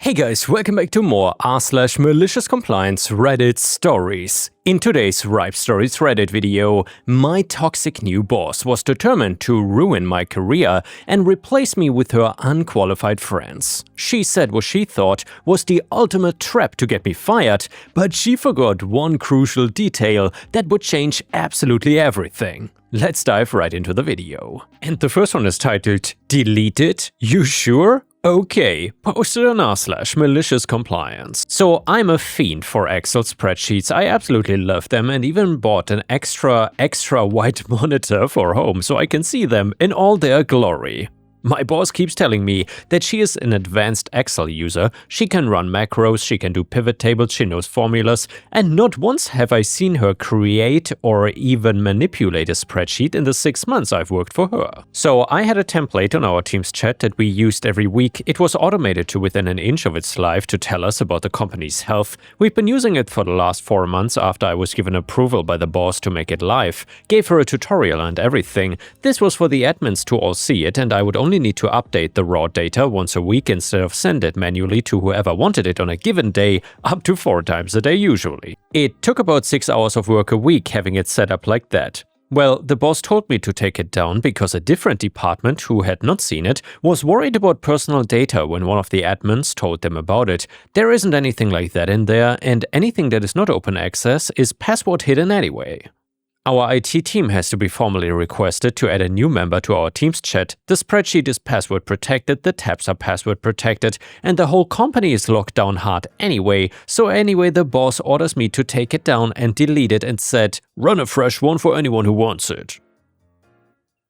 Hey guys, welcome back to more r/malicious compliance Reddit stories. In today's Ripe Stories Reddit video, my toxic new boss was determined to ruin my career and replace me with her unqualified friends. She said what she thought was the ultimate trap to get me fired, but she forgot one crucial detail that would change absolutely everything. Let's dive right into the video. And the first one is titled, "Delete it? You sure?" Okay, posted on r/malicious compliance. So I'm a fiend for Excel spreadsheets. I absolutely love them and even bought an extra white monitor for home so I can see them in all their glory. My boss keeps telling me that she is an advanced Excel user, she can run macros, she can do pivot tables, she knows formulas, and not once have I seen her create or even manipulate a spreadsheet in the 6 months I've worked for her. So I had a template on our team's chat that we used every week. It was automated to within an inch of its life to tell us about the company's health. We've been using it for the last 4 months after I was given approval by the boss to make it live. Gave her a tutorial and everything. This was for the admins to all see it, and I would only need to update the raw data once a week instead of send it manually to whoever wanted it on a given day, up to 4 times a day usually. It took about 6 hours of work a week having it set up like that. Well, the boss told me to take it down because a different department who had not seen it was worried about personal data when one of the admins told them about it. There isn't anything like that in there, and anything that is not open access is password hidden anyway. Our IT team has to be formally requested to add a new member to our team's chat. The spreadsheet is password protected, the tabs are password protected, and the whole company is locked down hard anyway. So anyway, the boss orders me to take it down and delete it and said, "Run a fresh one for anyone who wants it."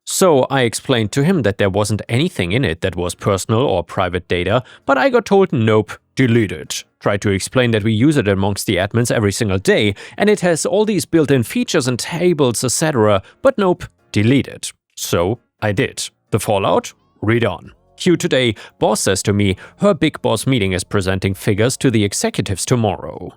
So I explained to him that there wasn't anything in it that was personal or private data, but I got told nope, delete it. Tried to explain that we use it amongst the admins every single day, and it has all these built-in features and tables, etc. But nope, delete it. So I did. The fallout? Read on. Cue today, boss says to me, her big boss meeting is presenting figures to the executives tomorrow.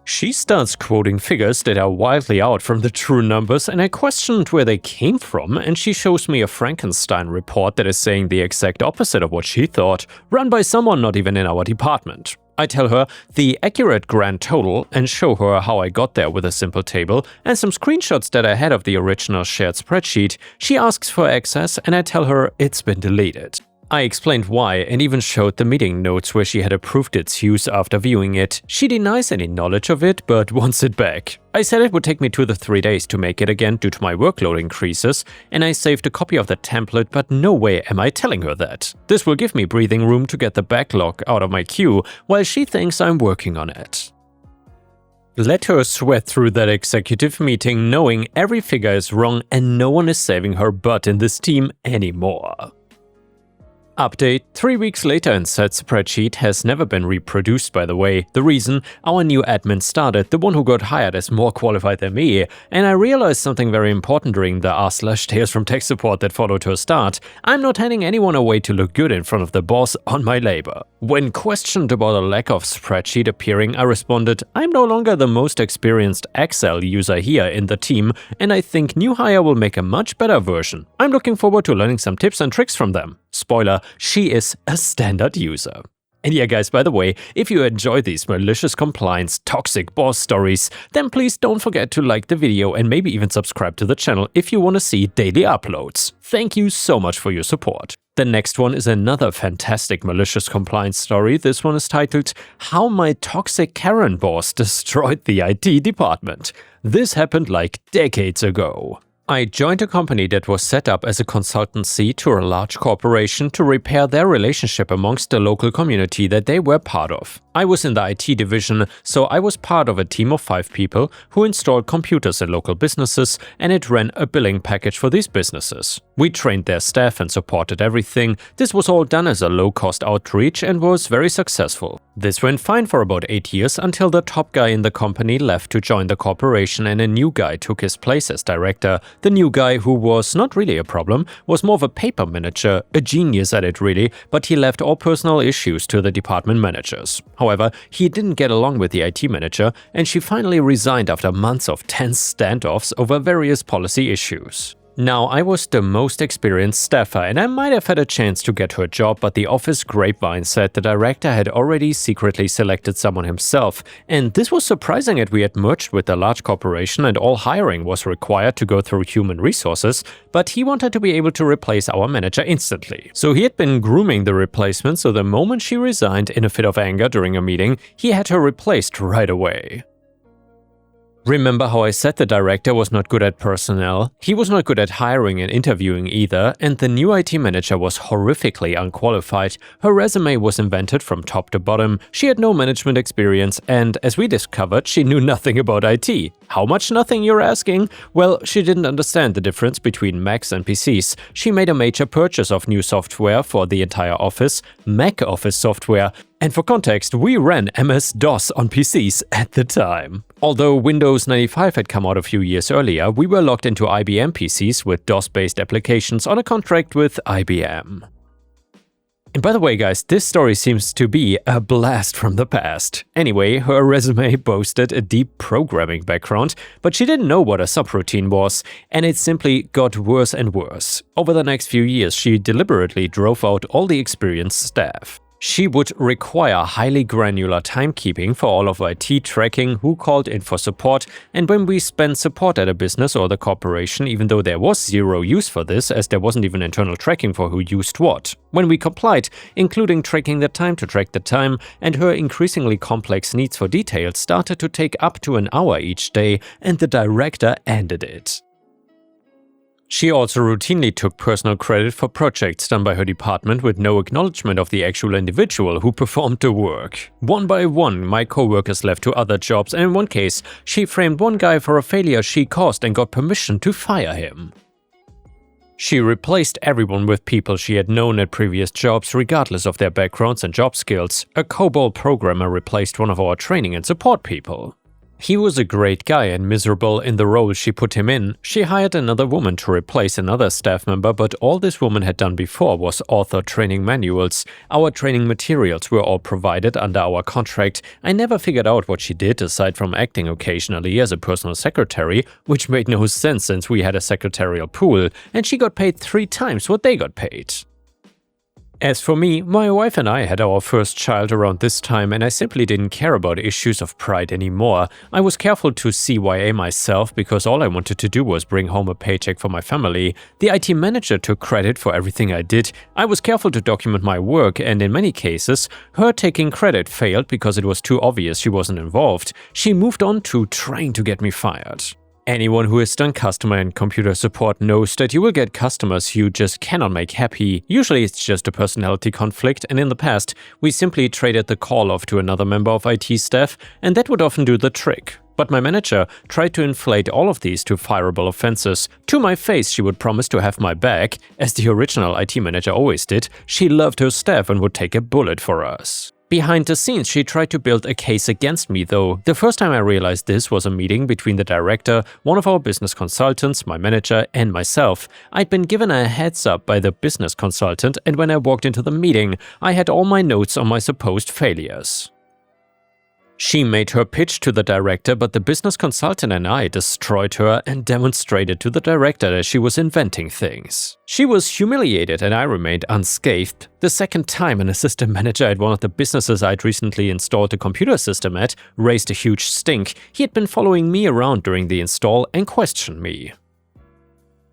She starts quoting figures that are wildly out from the true numbers, and I questioned where they came from, and she shows me a Frankenstein report that is saying the exact opposite of what she thought, run by someone not even in our department. I tell her the accurate grand total and show her how I got there with a simple table and some screenshots that I had of the original shared spreadsheet. She asks for access and I tell her it's been deleted. I explained why and even showed the meeting notes where she had approved its use after viewing it. She denies any knowledge of it but wants it back. I said it would take me 2 to 3 days to make it again due to my workload increases, and I saved a copy of the template, but no way am I telling her that. This will give me breathing room to get the backlog out of my queue while she thinks I'm working on it. Let her sweat through that executive meeting knowing every figure is wrong and no one is saving her butt in this team anymore. Update 3 weeks later, and said spreadsheet has never been reproduced, by the way. The reason? Our new admin started, the one who got hired as more qualified than me, and I realized something very important during the r/Tales from Tech support that followed her start. I'm not handing anyone away to look good in front of the boss on my labor. When questioned about a lack of spreadsheet appearing, I responded, I'm no longer the most experienced Excel user here in the team, and I think new hire will make a much better version. I'm looking forward to learning some tips and tricks from them. Spoiler, she is a standard user. And yeah guys, by the way, if you enjoy these malicious compliance, toxic boss stories, then please don't forget to like the video and maybe even subscribe to the channel if you want to see daily uploads. Thank you so much for your support. The next one is another fantastic malicious compliance story. This one is titled, How My Toxic Karen Boss Destroyed the IT Department. This happened like decades ago. I joined a company that was set up as a consultancy to a large corporation to repair their relationship amongst the local community that they were part of. I was in the IT division, so I was part of a team of 5 people who installed computers in local businesses, and it ran a billing package for these businesses. We trained their staff and supported everything. This was all done as a low-cost outreach and was very successful. This went fine for about 8 years until the top guy in the company left to join the corporation and a new guy took his place as director. The new guy, who was not really a problem, was more of a paper manager, a genius at it really, but he left all personal issues to the department managers. However, he didn't get along with the IT manager, and she finally resigned after months of tense standoffs over various policy issues. Now, I was the most experienced staffer and I might have had a chance to get her a job, but the office grapevine said the director had already secretly selected someone himself. And this was surprising as we had merged with a large corporation and all hiring was required to go through human resources, but he wanted to be able to replace our manager instantly. So he had been grooming the replacement, so the moment she resigned in a fit of anger during a meeting, he had her replaced right away. Remember how I said the director was not good at personnel? He was not good at hiring and interviewing either, and the new IT manager was horrifically unqualified. Her resume was invented from top to bottom, she had no management experience, and as we discovered, she knew nothing about IT. How much nothing, you're asking? Well, she didn't understand the difference between Macs and PCs. She made a major purchase of new software for the entire office, Mac Office software. And for context, we ran MS-DOS on PCs at the time. Although Windows 95 had come out a few years earlier, we were logged into IBM PCs with DOS-based applications on a contract with IBM. And by the way, guys, this story seems to be a blast from the past. Anyway, her resume boasted a deep programming background, but she didn't know what a subroutine was, and it simply got worse and worse. Over the next few years, she deliberately drove out all the experienced staff. She would require highly granular timekeeping for all of IT tracking, who called in for support, and when we spent support at a business or the corporation, even though there was zero use for this as there wasn't even internal tracking for who used what. When we complied, including tracking the time to track the time, and her increasingly complex needs for details started to take up to an hour each day, and the director ended it. She also routinely took personal credit for projects done by her department with no acknowledgement of the actual individual who performed the work. One by one, my coworkers left to other jobs, and in one case, she framed one guy for a failure she caused and got permission to fire him. She replaced everyone with people she had known at previous jobs regardless of their backgrounds and job skills. A COBOL programmer replaced one of our training and support people. He was a great guy and miserable in the role she put him in. She hired another woman to replace another staff member, but all this woman had done before was author training manuals. Our training materials were all provided under our contract. I never figured out what she did aside from acting occasionally as a personal secretary, which made no sense since we had a secretarial pool, and she got paid 3 times what they got paid. As for me, my wife and I had our first child around this time, and I simply didn't care about issues of pride anymore. I was careful to CYA myself because all I wanted to do was bring home a paycheck for my family. The IT manager took credit for everything I did. I was careful to document my work, and in many cases, her taking credit failed because it was too obvious she wasn't involved. She moved on to trying to get me fired. Anyone who has done customer and computer support knows that you will get customers you just cannot make happy. Usually it's just a personality conflict, and in the past, we simply traded the call off to another member of IT staff, and that would often do the trick. But my manager tried to inflate all of these to fireable offenses. To my face, she would promise to have my back. As the original IT manager always did, she loved her staff and would take a bullet for us. Behind the scenes, she tried to build a case against me, though. The first time I realized this was a meeting between the director, one of our business consultants, my manager, and myself. I'd been given a heads up by the business consultant, and when I walked into the meeting, I had all my notes on my supposed failures. She made her pitch to the director, but the business consultant and I destroyed her and demonstrated to the director that she was inventing things. She was humiliated and I remained unscathed. The second time, an assistant manager at one of the businesses I'd recently installed a computer system at raised a huge stink. He had been following me around during the install and questioned me.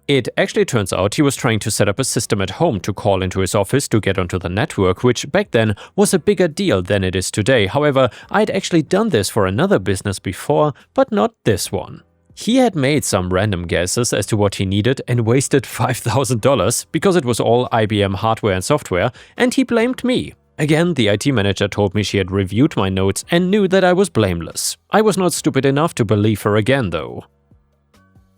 It actually turns out he was trying to set up a system at home to call into his office to get onto the network, which back then was a bigger deal than it is today. However, I'd actually done this for another business before, but not this one. He had made some random guesses as to what he needed and wasted $5,000 because it was all IBM hardware and software, and he blamed me. Again, the IT manager told me she had reviewed my notes and knew that I was blameless. I was not stupid enough to believe her again, though.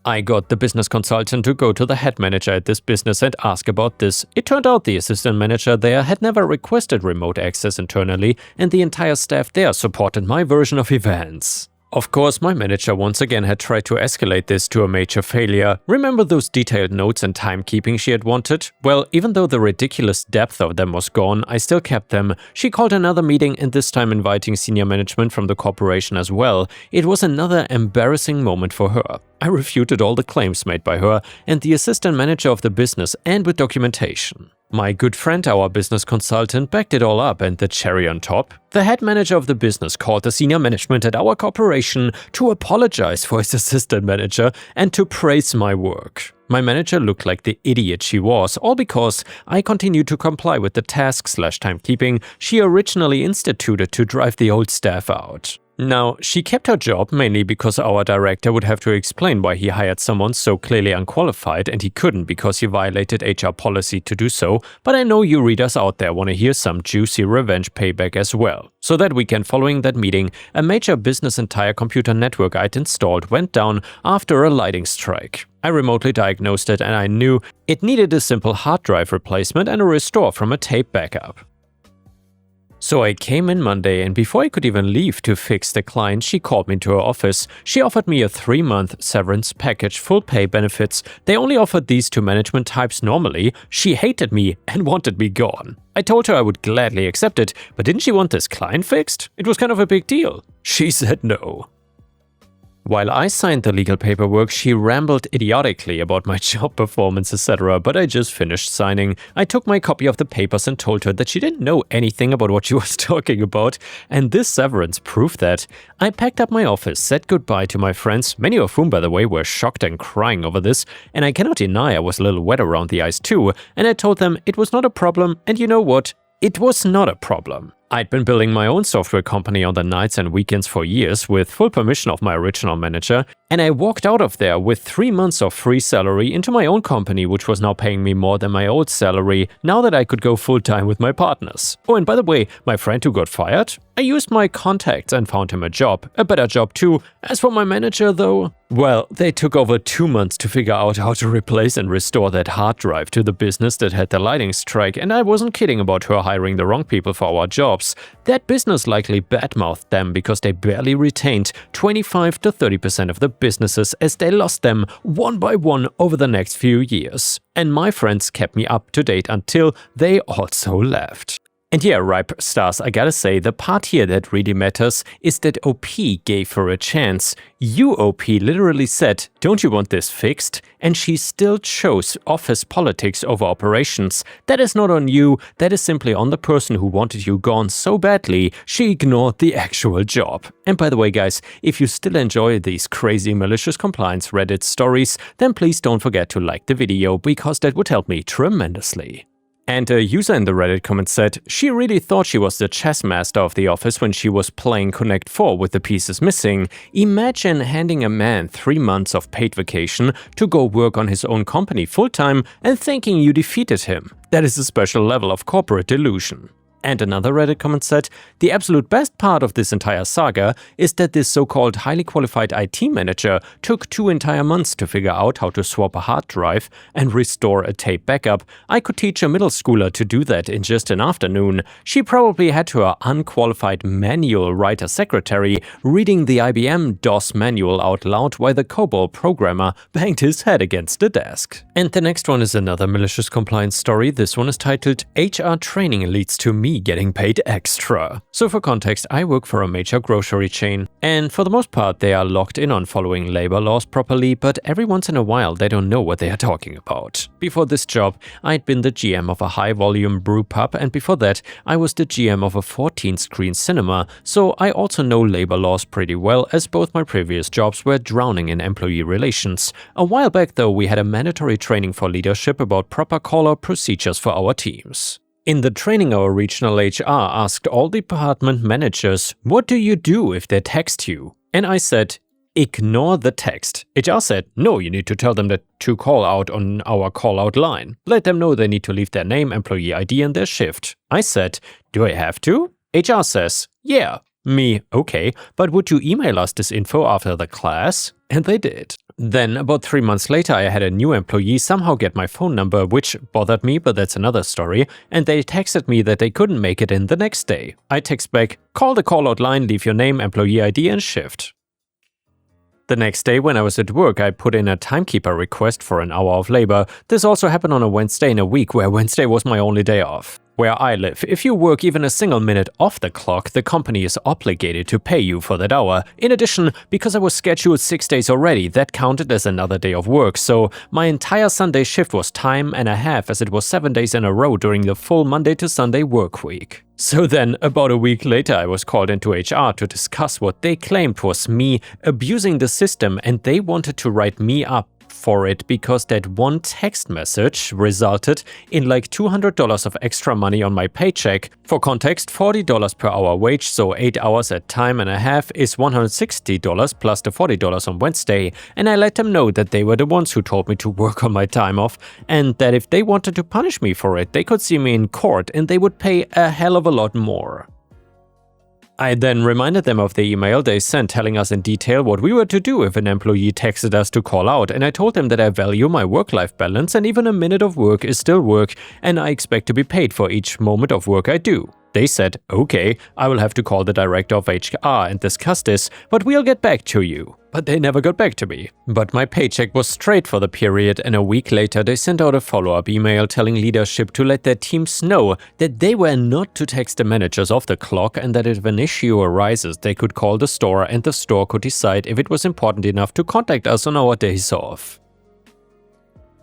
I got the business consultant to go to the head manager at this business and ask about this. It turned out the assistant manager there had never requested remote access internally, and the entire staff there supported my version of events. Of course, my manager once again had tried to escalate this to a major failure. Remember those detailed notes and timekeeping she had wanted? Well, even though the ridiculous depth of them was gone, I still kept them. She called another meeting and this time inviting senior management from the corporation as well. It was another embarrassing moment for her. I refuted all the claims made by her and the assistant manager of the business, and with documentation. My good friend, our business consultant, backed it all up, and the cherry on top, the head manager of the business called the senior management at our corporation to apologize for his assistant manager and to praise my work. My manager looked like the idiot she was, all because I continued to comply with the task/timekeeping she originally instituted to drive the old staff out. Now, she kept her job mainly because our director would have to explain why he hired someone so clearly unqualified, and he couldn't because he violated HR policy to do so, but I know you readers out there want to hear some juicy revenge payback as well. So that weekend following that meeting, a major business entire computer network I'd installed went down after a lighting strike. I remotely diagnosed it, and I knew it needed a simple hard drive replacement and a restore from a tape backup. So I came in Monday, and before I could even leave to fix the client, she called me into her office. She offered me a 3-month severance package, full pay benefits. They only offered these to management types normally. She hated me and wanted me gone. I told her I would gladly accept it, but didn't she want this client fixed? It was kind of a big deal. She said no. While I signed the legal paperwork, she rambled idiotically about my job performance, etc., but I just finished signing. I took my copy of the papers and told her that she didn't know anything about what she was talking about, and this severance proved that. I packed up my office, said goodbye to my friends, many of whom, by the way, were shocked and crying over this, and I cannot deny I was a little wet around the eyes too, and I told them it was not a problem, and you know what? It was not a problem. I'd been building my own software company on the nights and weekends for years with full permission of my original manager, and I walked out of there with 3 months of free salary into my own company, which was now paying me more than my old salary now that I could go full-time with my partners. Oh, and by the way, my friend who got fired? I used my contacts and found him a better job too. As for my manager though, well, they took over 2 months to figure out how to replace and restore that hard drive to the business that had the lighting strike, and I wasn't kidding about her hiring the wrong people for our jobs. That business likely badmouthed them because they barely retained 25 to 30% of the businesses as they lost them one by one over the next few years. And my friends kept me up to date until they also left. And yeah, Ripe Stars, I gotta say, the part here that really matters is that OP gave her a chance. You, OP, literally said, "Don't you want this fixed?" And she still chose office politics over operations. That is not on you, that is simply on the person who wanted you gone so badly, she ignored the actual job. And by the way, guys, if you still enjoy these crazy malicious compliance Reddit stories, then please don't forget to like the video, because that would help me tremendously. And a user in the Reddit comment said, she really thought she was the chess master of the office when she was playing Connect 4 with the pieces missing. Imagine handing a man 3 months of paid vacation to go work on his own company full-time and thinking you defeated him. That is a special level of corporate delusion. And another Reddit comment said, the absolute best part of this entire saga is that this so-called highly qualified IT manager took 2 entire months to figure out how to swap a hard drive and restore a tape backup. I could teach a middle schooler to do that in just an afternoon. She probably had her unqualified manual writer secretary reading the IBM DOS manual out loud while the COBOL programmer banged his head against the desk. And the next one is another malicious compliance story. This one is titled, HR training leads to me getting paid extra. So for context, I work for a major grocery chain, and for the most part they are locked in on following labor laws properly, but every once in a while they don't know what they are talking about. Before this job, I'd been the GM of a high-volume brew pub, and before that I was the GM of a 14-screen cinema, so I also know labor laws pretty well, as both my previous jobs were drowning in employee relations. A while back though, we had a mandatory training for leadership about proper call-out procedures for our teams. In the training, our regional HR asked all department managers, what do you do if they text you? And I said, ignore the text. HR said, no, you need to tell them that to call out on our call out line. Let them know they need to leave their name, employee ID and their shift. I said, do I have to? HR says, yeah. Me, okay, but would you email us this info after the class? And they did. Then, about 3 months later, I had a new employee somehow get my phone number, which bothered me, but that's another story, and they texted me that they couldn't make it in the next day. I text back, call the call-out line, leave your name, employee ID and shift. The next day, when I was at work, I put in a timekeeper request for an hour of labor. This also happened on a Wednesday in a week where Wednesday was my only day off. Where I live, if you work even a single minute off the clock, the company is obligated to pay you for that hour. In addition, because I was scheduled 6 days already, that counted as another day of work, so my entire Sunday shift was time and a half, as it was 7 days in a row during the full Monday to Sunday work week. So then, about a week later, I was called into HR to discuss what they claimed was me abusing the system, and they wanted to write me up for it because that one text message resulted in like $200 of extra money on my paycheck. For context, $40 per hour wage, so 8 hours at time and a half is $160 plus the $40 on Wednesday, and I let them know that they were the ones who told me to work on my time off, and that if they wanted to punish me for it, they could see me in court and they would pay a hell of a lot more. I then reminded them of the email they sent telling us in detail what we were to do if an employee texted us to call out, and I told them that I value my work-life balance and even a minute of work is still work, and I expect to be paid for each moment of work I do. They said, okay, I will have to call the director of HR and discuss this, but we'll get back to you. But they never got back to me. But my paycheck was straight for the period, and a week later they sent out a follow-up email telling leadership to let their teams know that they were not to text the managers off the clock, and that if an issue arises, they could call the store and the store could decide if it was important enough to contact us on our days off.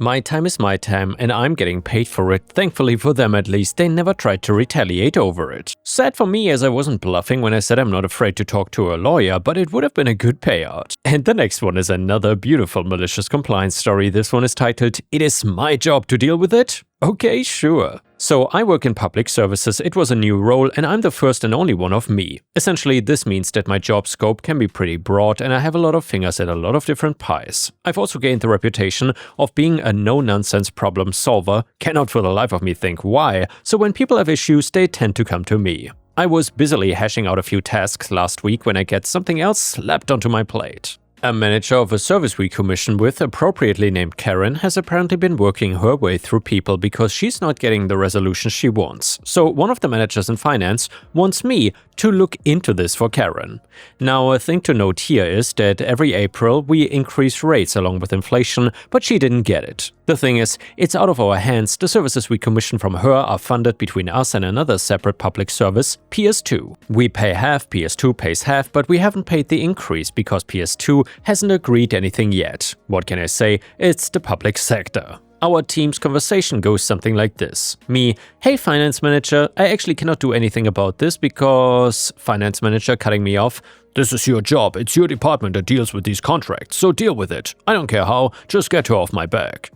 My time is my time, and I'm getting paid for it. Thankfully for them at least, they never tried to retaliate over it. Sad for me, as I wasn't bluffing when I said I'm not afraid to talk to a lawyer, but it would have been a good payout. And the next one is another beautiful malicious compliance story. This one is titled, "It is my job to deal with it?" Okay, sure. So I work in public services, it was a new role, and I'm the first and only one of me. Essentially, this means that my job scope can be pretty broad and I have a lot of fingers in a lot of different pies. I've also gained the reputation of being a no-nonsense problem solver, cannot for the life of me think why, so when people have issues, they tend to come to me. I was busily hashing out a few tasks last week when I get something else slapped onto my plate. A manager of a service we commission with, appropriately named Karen, has apparently been working her way through people because she's not getting the resolution she wants. So one of the managers in finance wants me to look into this for Karen. Now, a thing to note here is that every April we increase rates along with inflation, but she didn't get it. The thing is, it's out of our hands. The services we commission from her are funded between us and another separate public service, PS2. We pay half, PS2 pays half, but we haven't paid the increase because PS2 hasn't agreed anything yet. What can I say? It's the public sector. Our team's conversation goes something like this. Me, "Hey finance manager, I actually cannot do anything about this because..." Finance manager cutting me off. "This is your job, it's your department that deals with these contracts, so deal with it. I don't care how, just get her off my back."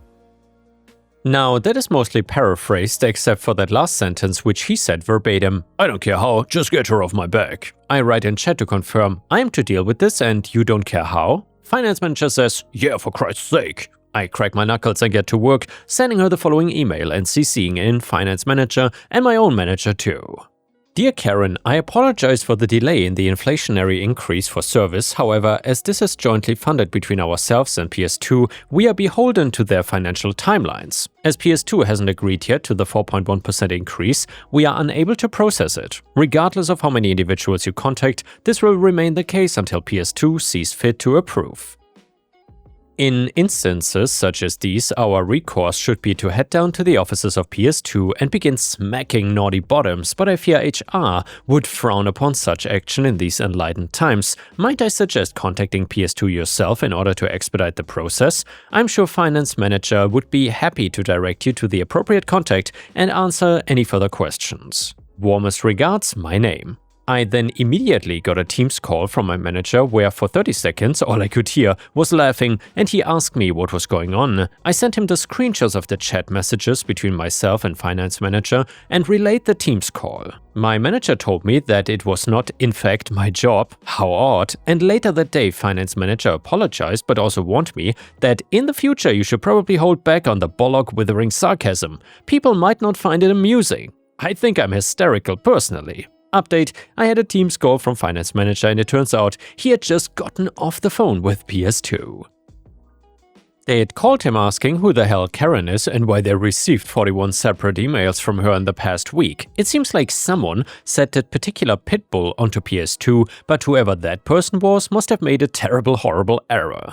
Now, that is mostly paraphrased except for that last sentence, which he said verbatim. "I don't care how, just get her off my back." I write in chat to confirm, "I am to deal with this and you don't care how?" Finance manager says, "Yeah, for Christ's sake." I crack my knuckles and get to work, sending her the following email and CCing in finance manager and my own manager too. "Dear Karen, I apologize for the delay in the inflationary increase for service. However, as this is jointly funded between ourselves and PS2, we are beholden to their financial timelines. As PS2 hasn't agreed yet to the 4.1% increase, we are unable to process it. Regardless of how many individuals you contact, this will remain the case until PS2 sees fit to approve. In instances such as these, our recourse should be to head down to the offices of PS2 and begin smacking naughty bottoms, but I fear HR would frown upon such action in these enlightened times. Might I suggest contacting PS2 yourself in order to expedite the process? I'm sure finance manager would be happy to direct you to the appropriate contact and answer any further questions. Warmest regards, my name." I then immediately got a Teams call from my manager where for 30 seconds all I could hear was laughing, and he asked me what was going on. I sent him the screenshots of the chat messages between myself and finance manager and relayed the Teams call. My manager told me that it was not in fact my job, how odd, and later that day finance manager apologized but also warned me that in the future you should probably hold back on the bollock withering sarcasm. People might not find it amusing. I think I'm hysterical personally. Update, I had a Teams call from finance manager and it turns out he had just gotten off the phone with PS2. They had called him asking who the hell Karen is and why they received 41 separate emails from her in the past week. It seems like someone set that particular pitbull onto PS2, but whoever that person was must have made a terrible, horrible error.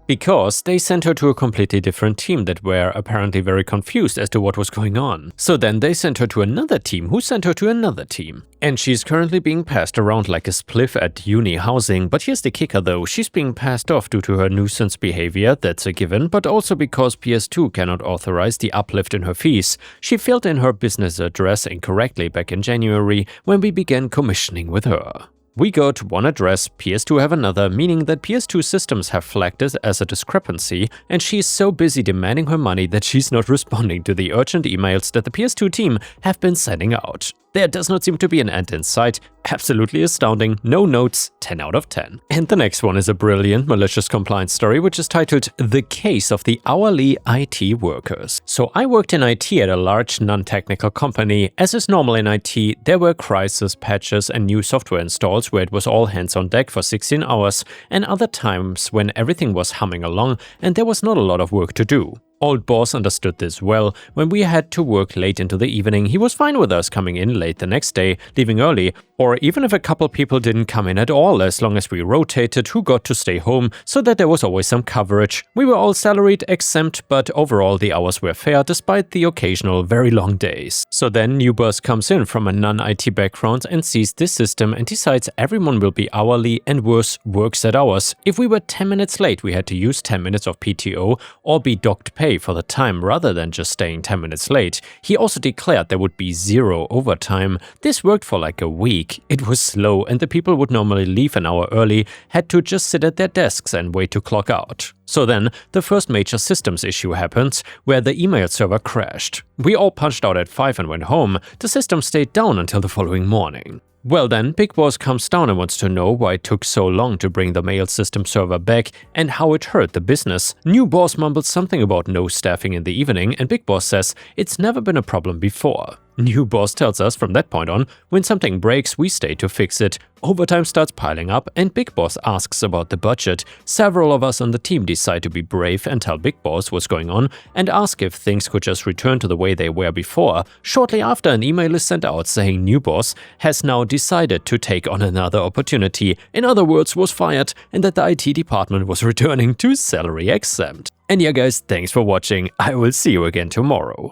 because they sent her to a completely different team that were apparently very confused as to what was going on. So then they sent her to another team who sent her to another team. And she's currently being passed around like a spliff at uni housing, but here's the kicker though, she's being passed off due to her nuisance behavior, that's a given, but also because PS2 cannot authorize the uplift in her fees. She filled in her business address incorrectly back in January when we began commissioning with her. We got one address, PS2 have another, meaning that PS2 systems have flagged this as a discrepancy, and she's so busy demanding her money that she's not responding to the urgent emails that the PS2 team have been sending out. There does not seem to be an end in sight. Absolutely astounding, no notes, 10 out of 10. And the next one is a brilliant malicious compliance story which is titled The Case of the Hourly IT Workers. So I worked in IT at a large non-technical company. As is normal in IT, there were crisis patches and new software installs where it was all hands on deck for 16 hours, and other times when everything was humming along and there was not a lot of work to do. Old boss understood this well. When we had to work late into the evening, he was fine with us coming in late the next day, leaving early, or even if a couple people didn't come in at all, as long as we rotated who got to stay home, so that there was always some coverage. We were all salaried exempt, but overall the hours were fair despite the occasional very long days. So then new boss comes in from a non-IT background and sees this system and decides everyone will be hourly and worse, works at hours. If we were 10 minutes late, we had to use 10 minutes of PTO or be docked pay for the time rather than just staying 10 minutes late. He also declared there would be zero overtime. This worked for like a week. It was slow and the people would normally leave an hour early, had to just sit at their desks and wait to clock out. So then, the first major systems issue happened, where the email server crashed. We all punched out at 5 and went home. The system stayed down until the following morning. Well then, Big Boss comes down and wants to know why it took so long to bring the mail system server back and how it hurt the business. New boss mumbles something about no staffing in the evening and Big Boss says it's never been a problem before. New boss tells us from that point on, when something breaks, we stay to fix it. Overtime starts piling up and Big Boss asks about the budget. Several of us on the team decide to be brave and tell Big Boss what's going on and ask if things could just return to the way they were before. Shortly after, an email is sent out saying new boss has now decided to take on another opportunity, in other words was fired, and that the IT department was returning to salary exempt. And yeah guys, thanks for watching, I will see you again tomorrow.